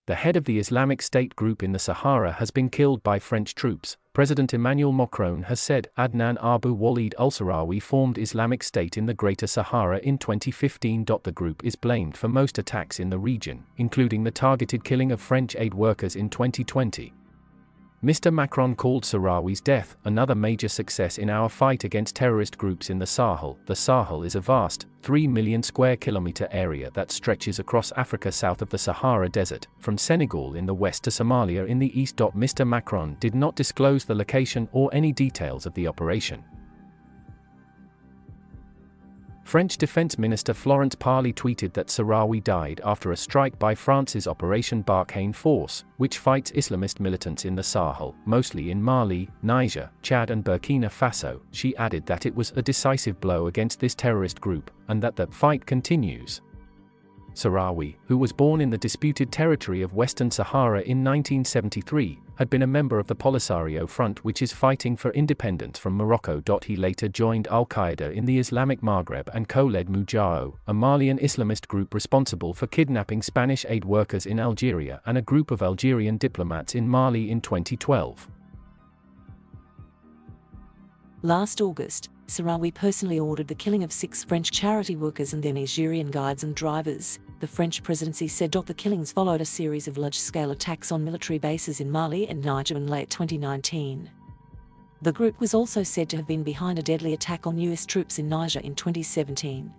The head of the Islamic State group in the Sahara has been killed by French troops. President Emmanuel Macron has said Adnan Abu Walid al-Sahrawi formed Islamic State in the Greater Sahara in 2015. The group is blamed for most attacks in the region, including the targeted killing of French aid workers in 2020. Mr. Macron called Sahrawi's death another major success in our fight against terrorist groups in the Sahel. The Sahel is a vast, 3 million square kilometer area that stretches across Africa south of the Sahara Desert, from Senegal in the west to Somalia in the east. Mr. Macron did not disclose the location or any details of the operation. French Defense Minister Florence Parly tweeted that Sahrawi died after a strike by France's Operation Barkhane force, which fights Islamist militants in the Sahel, mostly in Mali, Niger, Chad and Burkina Faso. She added that it was a decisive blow against this terrorist group, and that the fight continues. Sahrawi, who was born in the disputed territory of Western Sahara in 1973, had been a member of the Polisario Front, which is fighting for independence from Morocco. He later joined al-Qaeda in the Islamic Maghreb and co-led Mujao, a Malian Islamist group responsible for kidnapping Spanish aid workers in Algeria and a group of Algerian diplomats in Mali in 2012. Last August, Sahrawi personally ordered the killing of 6 French charity workers and their Nigerian guides and drivers, the French presidency said. The killings followed a series of large-scale attacks on military bases in Mali and Niger in late 2019. The group was also said to have been behind a deadly attack on US troops in Niger in 2017.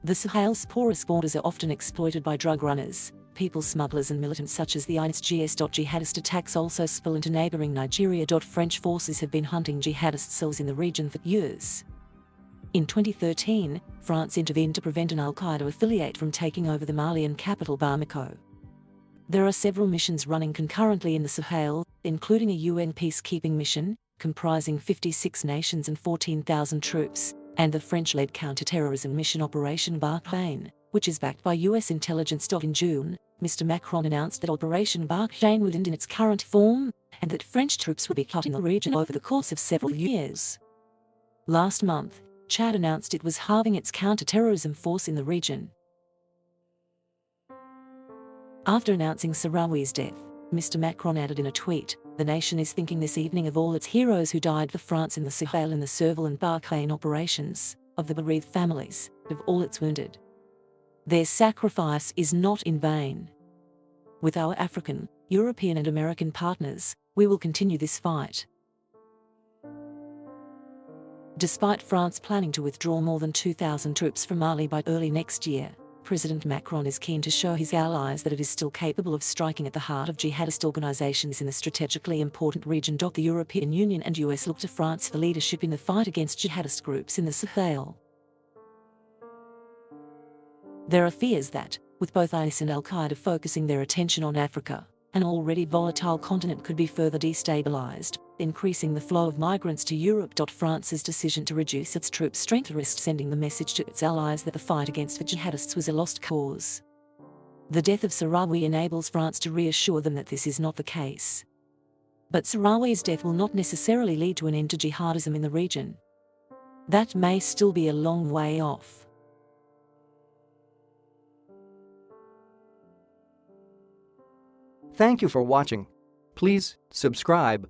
The Sahel's porous borders are often exploited by drug runners, people smugglers and militants such as the ISIS. Jihadist attacks also spill into neighboring Nigeria. French forces have been hunting jihadist cells in the region for years. In 2013, France intervened to prevent an al-Qaeda affiliate from taking over the Malian capital Bamako. There are several missions running concurrently in the Sahel, including a UN peacekeeping mission, comprising 56 nations and 14,000 troops, and the French-led counter-terrorism mission Operation Barkhane, which is backed by US intelligence. In June, Mr. Macron announced that Operation Barkhane would end in its current form, and that French troops would be cut in the region over the course of several years. Last month, Chad announced it was halving its counter-terrorism force in the region. After announcing Sahrawi's death, Mr. Macron added in a tweet, "The nation is thinking this evening of all its heroes who died for France in the Sahel in the Serval and Barkhane operations, of the bereaved families, of all its wounded. Their sacrifice is not in vain. With our African, European and American partners, we will continue this fight." Despite France planning to withdraw more than 2,000 troops from Mali by early next year, President Macron is keen to show his allies that it is still capable of striking at the heart of jihadist organizations in the strategically important region. The European Union and US look to France for leadership in the fight against jihadist groups in the Sahel. There are fears that, with both IS and al-Qaeda focusing their attention on Africa, an already volatile continent could be further destabilized, increasing the flow of migrants to Europe. France's decision to reduce its troop strength risks sending the message to its allies that the fight against the jihadists was a lost cause. The death of Sahrawi enables France to reassure them that this is not the case. But Sahrawi's death will not necessarily lead to an end to jihadism in the region. That may still be a long way off. Thank you for watching. Please subscribe